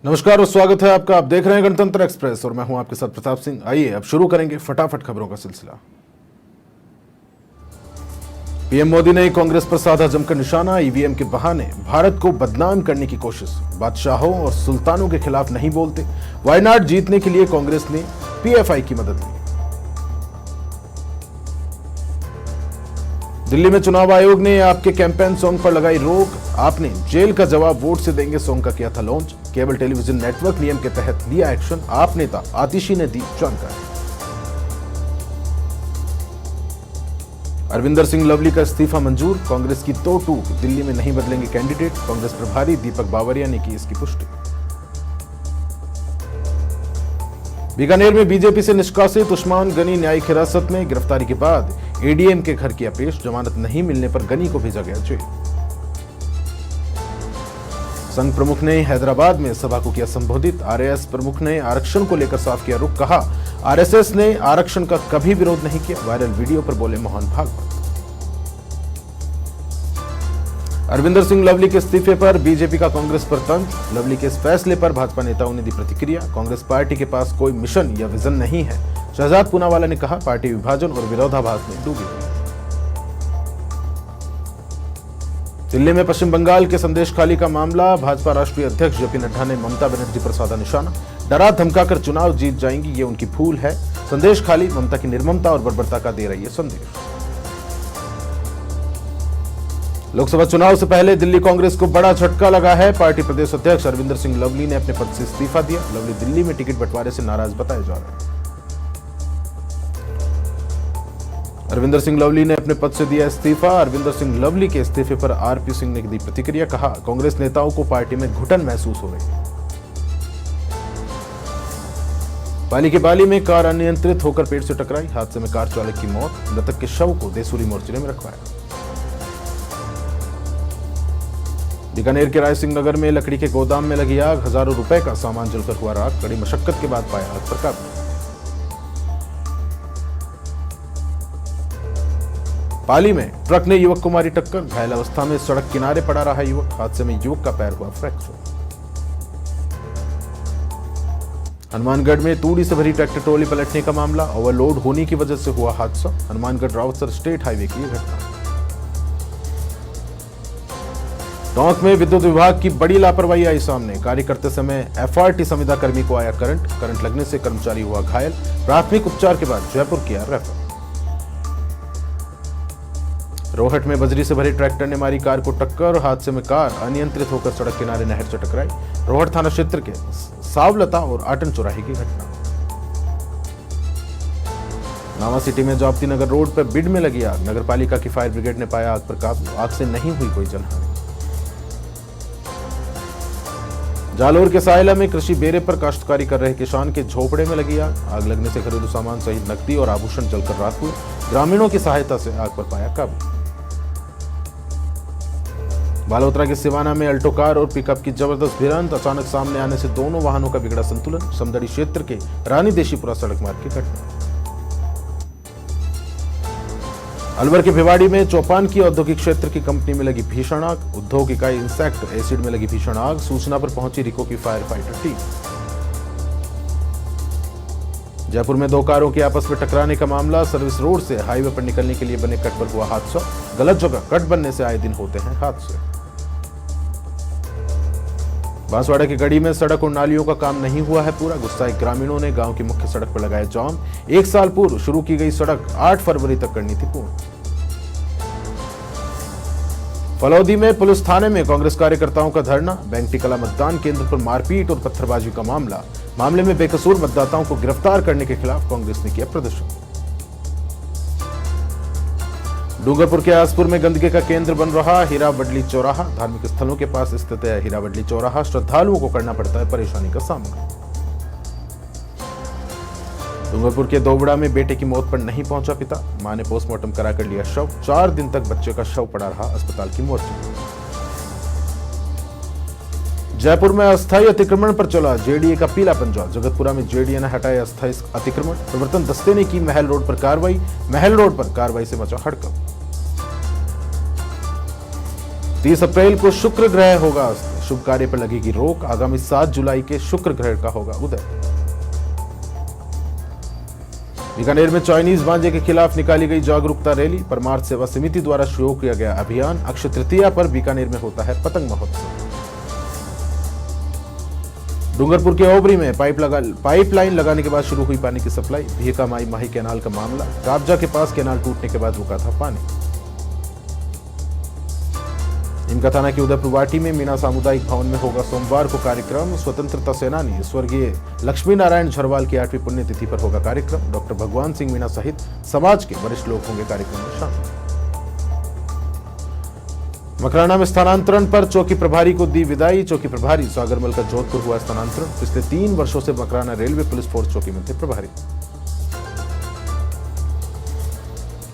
नमस्कार और स्वागत है आपका। आप देख रहे हैं गणतंत्र एक्सप्रेस और मैं हूं आपके साथ प्रताप सिंह। आइए अब शुरू करेंगे फटाफट खबरों का सिलसिला। पीएम मोदी ने कांग्रेस पर साधा जमकर निशाना। ईवीएम के बहाने भारत को बदनाम करने की कोशिश। बादशाहों और सुल्तानों के खिलाफ नहीं बोलते। वायनाड जीतने के लिए कांग्रेस ने पीएफआई की मदद ली। दिल्ली में चुनाव आयोग ने आपके कैंपेन सॉन्ग पर लगाई रोक। आपने जेल का जवाब वोट से देंगे सॉन्ग का किया था लॉन्च। केबल टेलीविजन नेटवर्क नियम के तहत लिया एक्शन। आप नेता आतिशी ने दी जानकारी। अरविंदर सिंह लवली का इस्तीफा मंजूर। कांग्रेस की तो टूक, दिल्ली में नहीं बदलेंगे कैंडिडेट। कांग्रेस प्रभारी दीपक बावरिया ने की इसकी पुष्टि। बीकानेर में बीजेपी से निष्कासित उस्मान गनी न्यायिक हिरासत में। गिरफ्तारी के बाद एडीएम के घर किया पेश। जमानत नहीं मिलने पर गनी को भेजा गया जेल। संघ प्रमुख ने हैदराबाद में सभा को किया संबोधित। आरएस प्रमुख ने आरक्षण को लेकर साफ किया रुख। कहा आरएसएस ने आरक्षण का कभी विरोध नहीं किया। वायरल वीडियो पर बोले मोहन भागवत। अरविंदर सिंह लवली के इस्तीफे पर बीजेपी का कांग्रेस पर तंज। लवली के इस फैसले पर भाजपा नेताओं ने दी प्रतिक्रिया। कांग्रेस पार्टी के पास कोई मिशन या विजन नहीं है। शहजाद पूनावाला ने कहा पार्टी विभाजन और विरोधाभास में डूबी हुई। दिल्ली में पश्चिम बंगाल के संदेश खाली का मामला। भाजपा राष्ट्रीय अध्यक्ष जेपी नड्डा ने ममता बनर्जी पर साधा निशाना। डरा धमकाकर चुनाव जीत जाएंगी, ये उनकी भूल है। संदेश खाली ममता की निर्ममता और बर्बरता का दे रही है संदेश। लोकसभा चुनाव से पहले दिल्ली कांग्रेस को बड़ा झटका लगा है। पार्टी प्रदेश अध्यक्ष अरविंदर सिंह लवली ने अपने पद से इस्तीफा दिया। लवली दिल्ली में टिकट बंटवारे से नाराज बताए जा रहे हैं। अरविंदर सिंह लवली ने अपने पद से दिया इस्तीफा। अरविंदर सिंह लवली के इस्तीफे पर आरपी सिंह ने दी प्रतिक्रिया। कहा कांग्रेस नेताओं को पार्टी में घुटन महसूस हो रही है। पाली के बाली में कार अनियंत्रित होकर पेड़ से टकराई। हादसे में कार चालक की मौत। मृतक के शव को देसूरी मोर्चरी में रखवाया। बीकानेर के राय सिंह नगर में लकड़ी के गोदाम में लगी आग। हजारों रुपए का सामान जलकर हुआ राख। कड़ी मशक्कत के बाद पाया आग पर काबू। पाली में ट्रक ने युवक को मारी टक्कर। घायल अवस्था में सड़क किनारे पड़ा रहा युवक। हादसे में युवक का पैर हुआ फ्रैक्चर। हनुमानगढ़ में तूड़ी से भरी ट्रैक्टर ट्रॉली पलटने का मामला। ओवरलोड होने की वजह से हुआ हादसा। हनुमानगढ़ रावतसर स्टेट हाईवे की घटना। टोंक में विद्युत विभाग की बड़ी लापरवाही आई सामने। कार्य करते समय एफआरटी संविदा कर्मी को आया करंट लगने से कर्मचारी हुआ घायल। प्राथमिक उपचार के बाद जयपुर किया रेफर। रोहट में बजरी से भरे ट्रैक्टर ने मारी कार को टक्कर। हादसे में कार अनियंत्रित होकर सड़क किनारे नहर से टकराई। रोहट थाना क्षेत्र के सावलता और आटन चौराहे की घटना। नावा सिटी में जाप्ती नगर रोड पर बिड में लगी आग। नगर पालिका की फायर ब्रिगेड ने पाया आग पर काबू। आग से नहीं हुई कोई जनहानि। जालोर के सायला में कृषि बेरे पर काश्तकारी कर रहे किसान के झोपड़े में लगी आग। आग लगने से घरेलू सामान सहित नकदी और आभूषण जलकर राख हुए। ग्रामीणों की सहायता से आग पर पाया काबू। बालोतरा के सिवाना में अल्टो कार और पिकअप की जबरदस्त भिड़ंत। अचानक सामने आने से दोनों वाहनों का बिगड़ा संतुलन। समदड़ी क्षेत्र के रानी देशीपुरा सड़क मार्ग की घटना। अलवर के भिवाड़ी में चौपान की औद्योगिक क्षेत्र की कंपनी में लगी भीषण आग। उद्योग इकाई इंसेक्ट एसिड में लगी भीषण आग। सूचना पर पहुंची रिको की फायर फाइटर टीम। जयपुर में दो कारों के आपस में टकराने का मामला। सर्विस रोड से हाईवे पर निकलने के लिए बने कट पर हुआ हादसा। गलत जगह कट बनने से आए दिन होते हैं हादसे। बांसवाड़ा की गढ़ी में सड़क और नालियों का काम नहीं हुआ है पूरा। गुस्साए ग्रामीणों ने गांव की मुख्य सड़क पर लगाया जाम। 1 साल पूर्व शुरू की गई सड़क 8 फरवरी तक करनी थी पूर्ण। फलौदी में पुलिस थाने में कांग्रेस कार्यकर्ताओं का धरना। बैंक टिकला मतदान केंद्र पर मारपीट और पत्थरबाजी का मामला। मामले में बेकसूर मतदाताओं को गिरफ्तार करने के खिलाफ कांग्रेस ने किया प्रदर्शन। डूंगरपुर के आसपुर में गंदगी का केंद्र बन रहा हीरावडली चौराहा। धार्मिक स्थलों के पास स्थित है हीरावडली चौराहा। श्रद्धालुओं को करना पड़ता है परेशानी का सामना। डूंगरपुर के दोबड़ा में बेटे की मौत पर नहीं पहुंचा पिता। मां ने पोस्टमार्टम कराकर लिया शव। 4 दिन तक बच्चे का शव पड़ा रहा अस्पताल की मोर्चे। जयपुर में अस्थायी अतिक्रमण पर चला जेडीए का पीला पंजा। जगतपुरा में जेडीए ने हटाया अस्थायी अतिक्रमण। प्रवर्तन दस्ते ने की महल रोड पर कार्रवाई। महल रोड पर कार्रवाई से मचा हड़कंप। 30 अप्रैल को शुक्र ग्रह होगा अस्त। शुभ कार्य पर लगेगी रोक। आगामी 7 जुलाई के शुक्र ग्रहण का होगा उदय। बीकानेर में चाइनीज गांजे के खिलाफ निकाली गई जागरूकता रैली। परमार्थ सेवा समिति द्वारा शुरू किया गया अभियान। अक्षय तृतीया पर बीकानेर में होता है पतंग महोत्सव। डूंगरपुर के ओबरी में पाइपलाइन लगाने के बाद शुरू हुई पानी की सप्लाई। भीका माई माही कैनाल का मामला। काबजा के पास कैनाल टूटने के बाद रुका था पानी। इनका थाना की उदयपुर वाटी में मीना सामुदायिक भवन में होगा सोमवार को कार्यक्रम। स्वतंत्रता सेनानी स्वर्गीय लक्ष्मी नारायण झरवाल की 8वीं पुण्यतिथि पर होगा कार्यक्रम। डॉक्टर भगवान सिंह मीना सहित समाज के वरिष्ठ लोग होंगे कार्यक्रम में शामिल। मकराना में स्थानांतरण पर चौकी प्रभारी को दी विदाई। चौकी प्रभारी सागरमल का जोधपुर हुआ स्थानांतरण। पिछले 3 वर्षों से मकराना रेलवे पुलिस फोर्स चौकी में थे प्रभारी।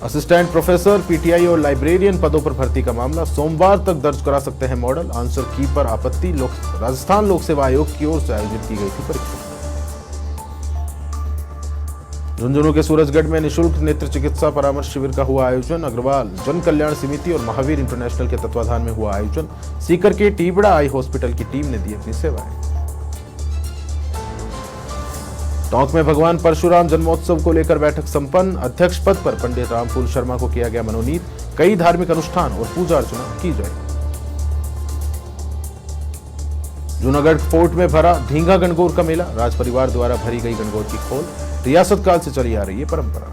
असिस्टेंट प्रोफेसर, पीटीआई और लाइब्रेरियन पदों पर भर्ती का मामला। सोमवार तक दर्ज करा सकते हैं मॉडल। आंसर की पर आपत्ति। राजस्थान लोक सेवा आयोग की ओर से आयोजित की गई थी परीक्षा। झुंझुनू के सूरजगढ़ में निशुल्क नेत्र चिकित्सा परामर्श शिविर का हुआ आयोजन। अग्रवाल जन कल्याण समिति और महावीर इंटरनेशनल के तत्वाधान में हुआ आयोजन। सीकर के टीबड़ा आई हॉस्पिटल की टीम ने दी अपनी सेवाएं। टोंक में भगवान परशुराम जन्मोत्सव को लेकर बैठक संपन्न। अध्यक्ष पद पर पंडित रामफूल शर्मा को किया गया मनोनीत। कई धार्मिक अनुष्ठान और पूजा अर्चना की जाएगी। जूनागढ़ फोर्ट में भरा धींगा गणगौर का मेला। राज परिवार द्वारा भरी गई गणगौर की खोल। रियासत काल से चली आ रही है परंपरा।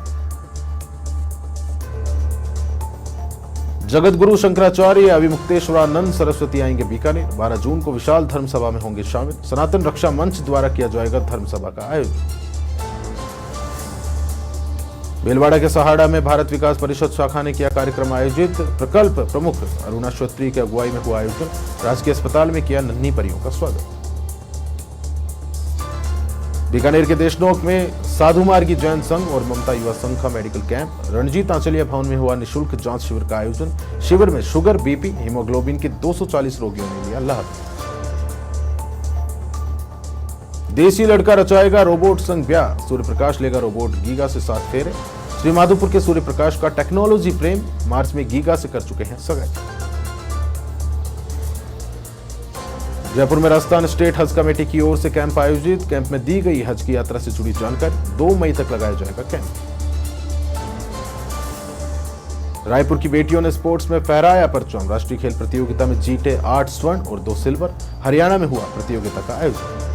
जगत गुरु शंकराचार्य अविमुक्तेश्वरानंद सरस्वती आएंगे बीकानेर। 12 जून को विशाल धर्म सभा में होंगे शामिल। सनातन रक्षा मंच द्वारा किया जाएगा धर्म सभा का आयोजन। बेलवाड़ा के सहाड़ा में भारत विकास परिषद शाखा ने किया कार्यक्रम आयोजित। प्रकल्प प्रमुख अरुणा श्रोत्री की अगुवाई में हुआ आयोजन। राजकीय अस्पताल में किया नन्ही परियों का स्वागत। बीकानेर के देशनोक में साधु मार्गी जैन संघ और ममता युवा संघ का मेडिकल कैंप। रणजीत आंचलिया भवन में हुआ निःशुल्क जांच शिविर का आयोजन। शिविर में शुगर, बीपी, हीमोग्लोबिन के 240 रोगियों ने लिया लाभ। देसी लड़का रचाएगा रोबोट संग ब्याह। सूर्य प्रकाश लेगा रोबोट गीगा से 7 फेरे। श्री माधोपुर के सूर्य प्रकाश का टेक्नोलॉजी प्रेम। मार्च में गीगा से कर चुके हैं सगाई। जयपुर में राजस्थान स्टेट हज कमेटी की ओर से कैंप आयोजित। कैंप में दी गई हज की यात्रा से जुड़ी जानकारी। 2 मई तक लगाया जाएगा कैंप। रायपुर की बेटियों ने स्पोर्ट्स में फहराया परचम। राष्ट्रीय खेल प्रतियोगिता में जीते 8 स्वर्ण और 2 सिल्वर। हरियाणा में हुआ प्रतियोगिता का आयोजन।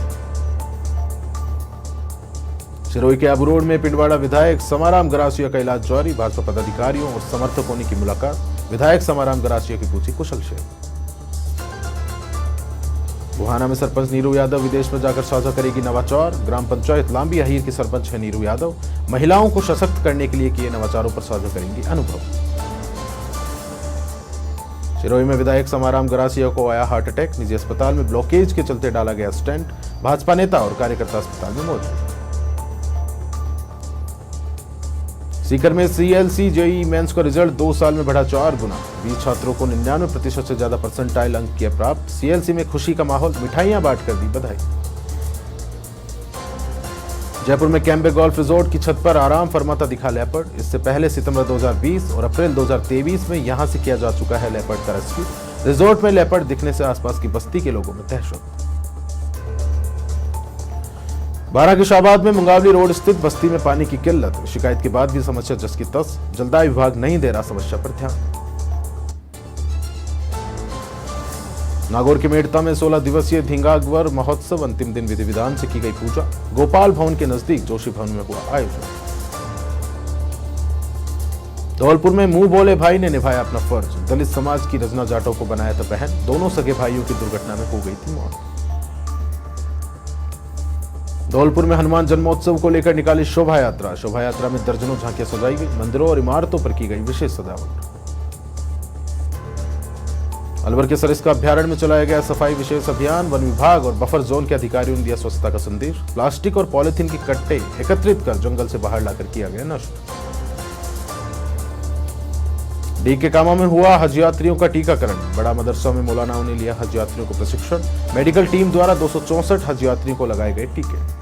सिरोही के आबू रोड में पिंडवाड़ा विधायक समाराम गरासिया का इलाज जारी। भाजपा पदाधिकारियों और समर्थकों ने की मुलाकात। विधायक समाराम गरासिया की पूछी कुशलक्षेम। बुहाना में सरपंच नीरू यादव विदेश में जाकर साझा करेगी नवाचार। ग्राम पंचायत लांबी अहीर की सरपंच है नीरू यादव। महिलाओं को सशक्त करने के लिए किए नवाचारों पर साझा करेंगी अनुभव। सिरोही में विधायक समाराम गरासिया को आया हार्ट अटैक। निजी अस्पताल में ब्लॉकेज के चलते डाला गया स्टेंट। भाजपा नेता और कार्यकर्ता अस्पताल में मौजूद। सीकर में सीएलसी जेईई मेंस का रिजल्ट 2 साल में बढ़ा 4 गुना। 20 छात्रों को 99% से ज्यादा परसेंटाइल अंक किया प्राप्त। सीएलसी में खुशी का माहौल। मिठाइयां बांटकर दी बधाई। जयपुर में कैम्बे गोल्फ रिजोर्ट की छत पर आराम फरमाता दिखा लेपर्ड। इससे पहले सितंबर 2020 और अप्रैल 2023 में यहां से किया जा चुका है लेपर्ड का रेस्क्यू। रिजोर्ट में लेपर्ड दिखने से आसपास की बस्ती के लोगों में दहशत। बारां के शाहबाद में मुंगावली रोड स्थित बस्ती में पानी की किल्लत। शिकायत के बाद भी समस्या जस की तस। जलदाय विभाग नहीं दे रहा समस्या पर ध्यान। नागौर के मेड़ता में 16 दिवसीय धींगागवर महोत्सव। अंतिम दिन विधि विधान से की गई पूजा। गोपाल भवन के नजदीक जोशी भवन में हुआ आयोजन। धौलपुर में मुंह बोले भाई ने निभाया अपना फर्ज। दलित समाज की रजना जाटव को बनाया था बहन। दोनों सगे भाइयों की दुर्घटना में हो गई थी मौत। धौलपुर में हनुमान जन्मोत्सव को लेकर निकाली शोभा यात्रा। शोभा यात्रा में दर्जनों झांकियां सजाई गई। मंदिरों और इमारतों पर की गई विशेष सजावट। अलवर के सरिस्का अभ्यारण्य में चलाया गया सफाई विशेष अभियान। वन विभाग और बफर जोन के अधिकारियों ने दिया स्वच्छता का संदेश। प्लास्टिक और पॉलिथीन के कट्टे एकत्रित कर जंगल से बाहर लाकर किया गया नष्ट। डी के कामा में हुआ हज यात्रियों का टीकाकरण। बड़ा मदरसा में मौलानाओं ने लिया हज यात्रियों को प्रशिक्षण। मेडिकल टीम द्वारा 264 हज यात्रियों को लगाए गए टीके।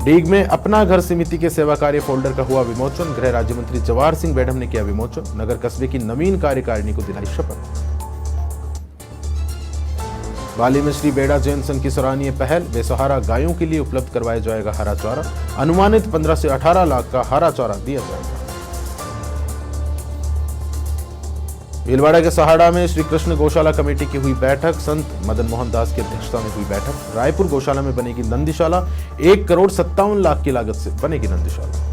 डीग में अपना घर समिति के सेवा कार्य फोल्डर का हुआ विमोचन। गृह राज्य मंत्री जवाहर सिंह बेढ़म ने किया विमोचन। नगर कस्बे की नवीन कार्यकारिणी को दिलाई शपथ। बाली में श्री बेड़ा जैन संघ की सराहनीय पहल, बेसहारा गायों के लिए उपलब्ध करवाया जाएगा हरा चारा। अनुमानित 15 से 18 लाख का हरा चारा दिया जाएगा। भीलवाड़ा के सहाड़ा में श्री कृष्ण गौशाला कमेटी की हुई बैठक, संत मदन मोहन दास की अध्यक्षता में हुई बैठक। रायपुर गौशाला में बनेगी नंदीशाला, 1,57,00,000 की लागत से बनेगी नंदीशाला।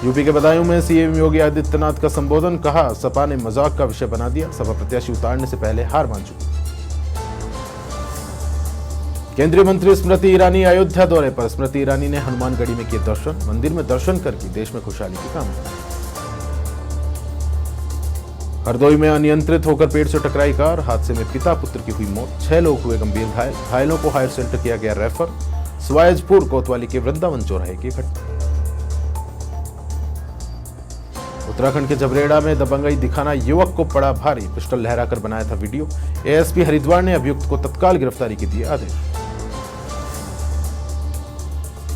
यूपी के बदायूं में सीएम योगी आदित्यनाथ का संबोधन, कहा सपा ने मजाक का विषय बना दिया, सपा प्रत्याशी उतारने से पहले हार मान चुकी। केंद्रीय मंत्री स्मृति ईरानी अयोध्या दौरे पर, स्मृति ईरानी ने हनुमानगढ़ी में किए दर्शन, मंदिर में दर्शन कर की देश में खुशहाली की कामना। हरदोई में अनियंत्रित होकर पेड़ से टकराई कार, हादसे में पिता पुत्र की हुई मौत, 6 लोग हुए गंभीर घायल, घायलों को हायर सेंटर किया गया रेफर। सवायजपुर कोतवाली के वृंदावन चौराहे की घटना। उत्तराखंड के जबरेड़ा में दबंगई दिखाना युवक को पड़ा भारी, पिस्टल लहराकर बनाया था वीडियो। एएसपी हरिद्वार ने अभियुक्त को तत्काल गिरफ्तारी के दिए आदेश।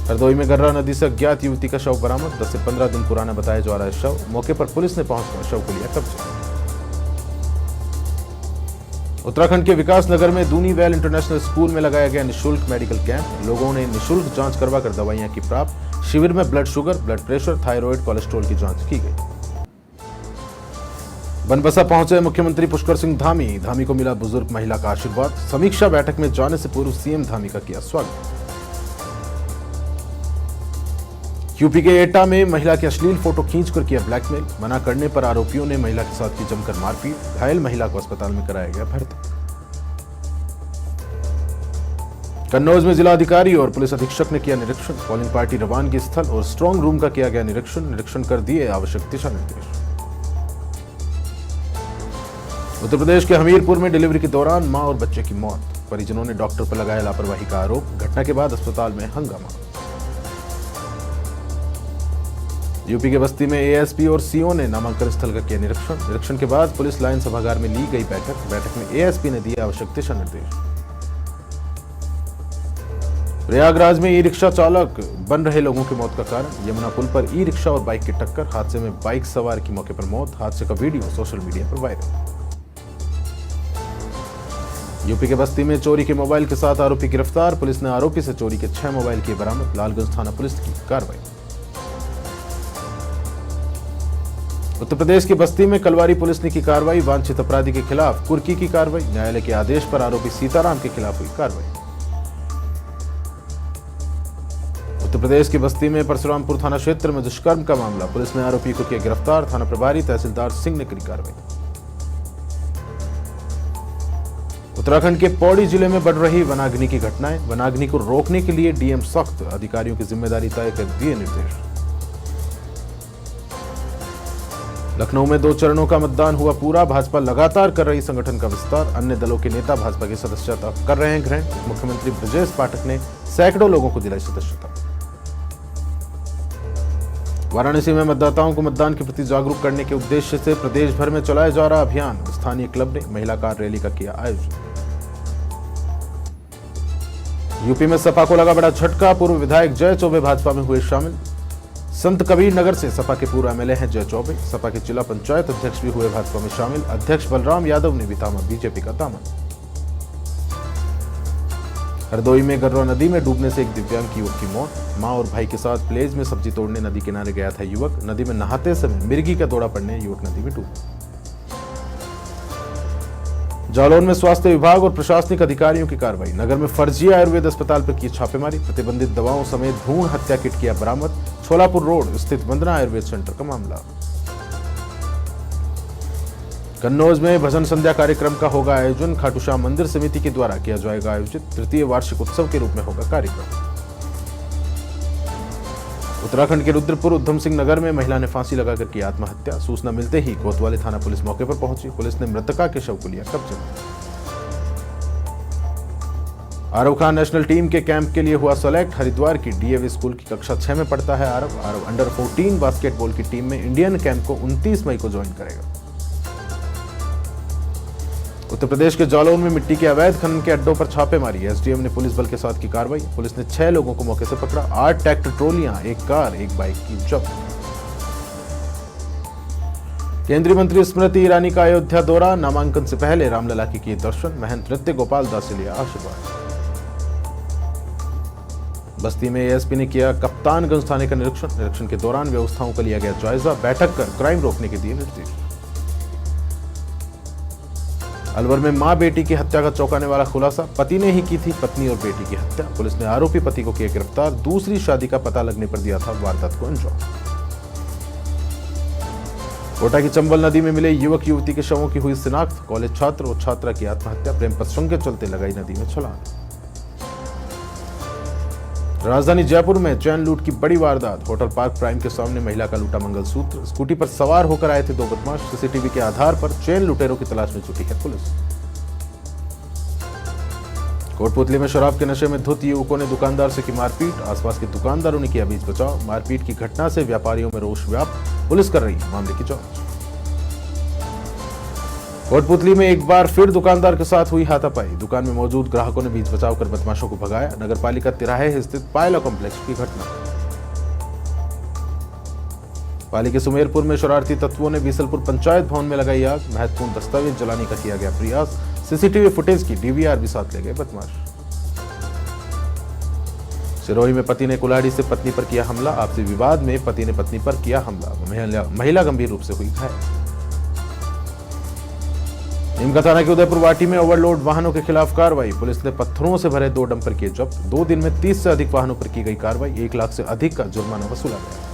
हरदोई में गर्रा नदी से अज्ञात युवती का शव बरामद, 10 से 15 दिन पुराना बताया जा रहा है शव। मौके पर पुलिस ने पहुंचकर शव को लिया कब्जे। उत्तराखंड के विकास नगर में दूनी वैल इंटरनेशनल स्कूल में लगाया गया निशुल्क मेडिकल कैंप, लोगों ने निशुल्क जांच करवाकर दवाइयां की प्राप्त। शिविर में blood sugar, blood pressure, thyroid, cholesterol की जांच की गई। बनबसा पहुंचे मुख्यमंत्री पुष्कर सिंह धामी, धामी को मिला बुजुर्ग महिला का आशीर्वाद। समीक्षा बैठक में जाने से पूर्व सीएम धामी का किया स्वागत। यूपी के एटा में महिला के अश्लील फोटो खींचकर किया ब्लैकमेल, मना करने पर आरोपियों ने महिला के साथ की जमकर मारपीट, घायल महिला को अस्पताल में कराया गया भर्ती। कन्नौज में जिलाधिकारी और पुलिस अधीक्षक ने किया निरीक्षण, पोलिंग पार्टी रवानगी स्थल और स्ट्रांग रूम का किया गया निरीक्षण कर दिए आवश्यक दिशा निर्देश। उत्तर प्रदेश के हमीरपुर में डिलीवरी के दौरान मां और बच्चे की मौत, परिजनों ने डॉक्टर पर लगाया लापरवाही का आरोप, घटना के बाद अस्पताल में हंगामा। यूपी के बस्ती में एएसपी और सीओ ने नामांकन स्थल का किया निरीक्षण के बाद पुलिस लाइन सभागार में ली गई बैठक में एएसपी ने दिए आवश्यक दिशा निर्देश। प्रयागराज में ई रिक्शा चालक बन रहे लोगों की मौत का कारण, यमुना पुल पर ई रिक्शा और बाइक की टक्कर, हादसे में बाइक सवार की मौके पर मौत, हादसे का वीडियो सोशल मीडिया पर वायरल। यूपी के बस्ती में चोरी के मोबाइल के साथ आरोपी गिरफ्तार, पुलिस ने आरोपी से चोरी के 6 मोबाइल किए बरामद, लालगंज थाना पुलिस की कार्रवाई। उत्तर प्रदेश की बस्ती में कलवारी पुलिस ने की कार्रवाई, वांछित अपराधी के खिलाफ कुर्की की कार्रवाई, न्यायालय के आदेश पर आरोपी सीताराम के खिलाफ हुई कार्रवाई। उत्तर प्रदेश की बस्ती में परशुरामपुर थाना क्षेत्र में दुष्कर्म का मामला, पुलिस ने आरोपी को किया गिरफ्तार, थाना प्रभारी तहसीलदार सिंह ने की कार्रवाई। उत्तराखंड के पौड़ी जिले में बढ़ रही वनाग्नि की घटनाएं, वनाग्नि को रोकने के लिए डीएम सख्त, अधिकारियों की जिम्मेदारी तय कर दिए निर्देश। लखनऊ में 2 चरणों का मतदान हुआ पूरा, भाजपा लगातार कर रही संगठन का विस्तार, अन्य दलों के नेता भाजपा की सदस्यता कर रहे हैं ग्रहण, मुख्यमंत्री ब्रजेश पाठक ने सैकड़ों लोगों को दिलाई सदस्यता। वाराणसी में मतदाताओं को मतदान के प्रति जागरूक करने के उद्देश्य से प्रदेश भर में चलाया जा रहा अभियान, स्थानीय क्लब ने महिला कार रैली का किया आयोजन। यूपी में सपा को लगा बड़ा झटका, पूर्व विधायक जय चौबे भाजपा में हुए शामिल। संत कबीर नगर से सपा के पूर्व एमएलए हैं जय चौबे, सपा के जिला पंचायत अध्यक्ष भी हुए भाजपा में शामिल। अध्यक्ष बलराम यादव ने भी थामा बीजेपी का दामन। हरदोई में गर्रा नदी में डूबने से एक दिव्यांग युवक की मौत, मां और भाई के साथ प्लेज में सब्जी तोड़ने नदी किनारे गया था युवक, नदी में नहाते समय मिर्गी का दौरा पड़ने युवक नदी में डूबा। जालौन में स्वास्थ्य विभाग और प्रशासनिक अधिकारियों की कार्रवाई, नगर में फर्जी आयुर्वेद अस्पताल पर की छापेमारी, प्रतिबंधित दवाओं समेत भ्रूण हत्या किट किया बरामद। छोलापुर रोड स्थित वंदना आयुर्वेद सेंटर का मामला। कन्नौज में भजन संध्या कार्यक्रम का होगा आयोजन, खाटू श्याम मंदिर समिति के द्वारा किया जाएगा आयोजित, तृतीय वार्षिक उत्सव के रूप में होगा कार्यक्रम। उत्तराखंड के रुद्रपुर उधम सिंह नगर में महिला ने फांसी लगाकर की आत्महत्या, सूचना मिलते ही कोतवाली थाना पुलिस मौके पर पहुंची, पुलिस ने मृतका के शव को लिया कब्जे में। आरव खान नेशनल टीम के कैंप के लिए हुआ सेलेक्ट, हरिद्वार की डीएवी स्कूल की कक्षा 6 में पढ़ता है आरव अंडर 14 बास्केटबॉल की टीम में इंडियन कैंप को 29 मई को ज्वाइन करेगा। उत्तर प्रदेश के जालौन में मिट्टी के अवैध खनन के अड्डों पर छापेमारी, एसडीएम ने पुलिस बल के साथ की कार्रवाई, पुलिस ने 6 लोगों को मौके से पकड़ा, 8 ट्रैक्टर ट्रॉलियां, 1 कार, 1 बाइक की जब्त। केंद्रीय मंत्री स्मृति ईरानी का अयोध्या दौरा, नामांकन से पहले रामलला की किए दर्शन, महंत नृत्य गोपाल दास से लिया आशीर्वाद। बस्ती में एएसपी ने किया कप्तानगंज थाने का निरीक्षण के दौरान व्यवस्थाओं का लिया गया जायजा, बैठक कर क्राइम रोकने के दिए निर्देश। अलवर में मां बेटी की हत्या का चौंकाने वाला खुलासा, पति ने ही की थी पत्नी और बेटी की हत्या, पुलिस ने आरोपी पति को किया गिरफ्तार, दूसरी शादी का पता लगने पर दिया था वारदात को अंजाम। कोटा की चंबल नदी में मिले युवक युवती के शवों की हुई शिनाख्त, कॉलेज छात्र और छात्रा की आत्महत्या, प्रेम प्रसंग के चलते लगाई नदी में छलांग। राजधानी जयपुर में चैन लूट की बड़ी वारदात, होटल पार्क प्राइम के सामने महिला का लूटा मंगलसूत्र, स्कूटी पर सवार होकर आए थे दो बदमाश, सीसीटीवी के आधार पर चैन लुटेरों की तलाश में जुटी है पुलिस। कोटपुतली में शराब के नशे में धुत युवकों ने दुकानदार से की मारपीट, आसपास के दुकानदारों ने किया बीच बचाव, मारपीट की घटना से व्यापारियों में रोष व्याप्त, पुलिस कर रही मामले की जांच। कोटपुतली में एक बार फिर दुकानदार के साथ हुई हाथापाई, दुकान में मौजूद ग्राहकों ने बीच बचाव कर बदमाशों को भगाया, नगरपालिका तिराहे स्थित पायला कॉम्प्लेक्स की घटना। पाली के सुमेरपुर में शरारती तत्वों ने बीसलपुर पंचायत भवन में लगाई आग, महत्वपूर्ण दस्तावेज जलाने का किया गया प्रयास, सीसीटीवी फुटेज की डीवीआर भी साथ ले गए बदमाश। सिरोही में पति ने कुल्हाड़ी से पत्नी पर किया हमला, आपसी विवाद में पति ने पत्नी पर किया हमला, महिला गंभीर रूप से हुई घायल। नीमका थाना के उदयपुर वाटी में ओवरलोड वाहनों के खिलाफ कार्रवाई, पुलिस ने पत्थरों से भरे 2 डंपर किए जब्त, 2 दिन में 30 से अधिक वाहनों पर की गई कार्रवाई, 1 लाख से अधिक का जुर्माना वसूला गया।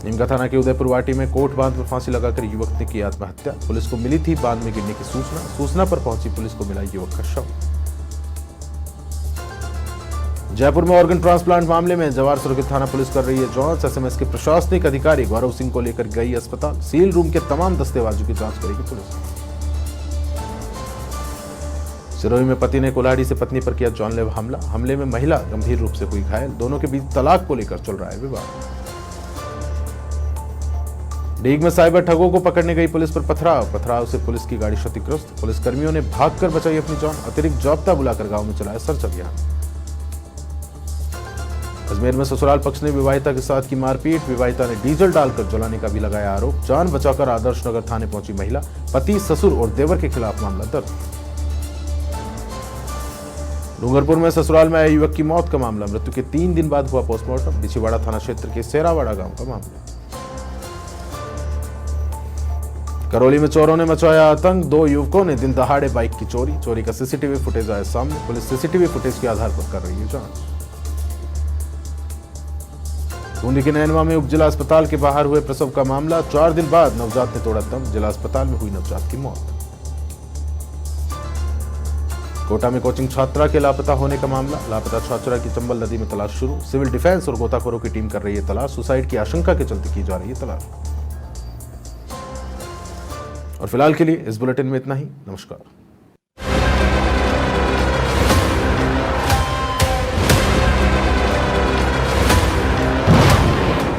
नीमका थाना के उदयपुर वाटी में कोट बांध पर फांसी लगाकर युवक ने की आत्महत्या, पुलिस को मिली थी बांध में गिरने की सूचना पर पहुंची पुलिस को मिला युवक का शव। जयपुर में ऑर्गन ट्रांसप्लांट मामले में जवार सर्किट थाना पुलिस कर रही है जांच, एसएमएस के प्रशासनिक अधिकारी गौरव सिंह को लेकर गई अस्पताल, सील रूम के तमाम दस्तावेजों की जांच करेगी पुलिस। सिरोही में पति ने कुल्हाड़ी से पत्नी पर किया जानलेवा हमला, हमले में महिला गंभीर रूप से हुई घायल, दोनों के बीच तलाक को लेकर चल रहा है विवाद। डीग में साइबर ठगों को पकड़ने गई पुलिस पर पथराव से पुलिस की गाड़ी क्षतिग्रस्त, पुलिसकर्मियों ने भागकर बचाई अपनी जान, अतिरिक्त जाब्ता बुलाकर गांव में चलाया सर्च अभियान। अजमेर में ससुराल पक्ष ने विवाहिता के साथ की मारपीट, विवाहिता ने डीजल डालकर जलाने का भी लगाया आरोप, जान बचाकर आदर्श नगर थाने पहुंची महिला, पति ससुर और देवर के खिलाफ मामला दर्ज। डूंगरपुर में ससुराल में आए युवक की मौत का मामला, मृत्यु के 3 दिन बाद हुआ पोस्टमार्टम, बिछीवाड़ा थाना क्षेत्र के सेरावाड़ा गांव का मामला। करौली में चोरों ने मचाया आतंक, 2 युवकों ने दिन दहाड़े बाइक की चोरी का सीसीटीवी फुटेज आया सामने, पुलिस सीसीटीवी फुटेज के आधार पर कर रही है जांच। बूंदी के नैनवा में उप जिला अस्पताल के बाहर हुए प्रसव का मामला, 4 दिन बाद नवजात ने तोड़ा दम, जिला अस्पताल में हुई नवजात की मौत। कोटा में कोचिंग छात्रा के लापता होने का मामला, लापता छात्रा की चंबल नदी में तलाश शुरू, सिविल डिफेंस और गोताखोरों की टीम कर रही है तलाश, सुसाइड की आशंका के चलते की जा रही है तलाश। और फिलहाल के लिए इस बुलेटिन में इतना ही। नमस्कार।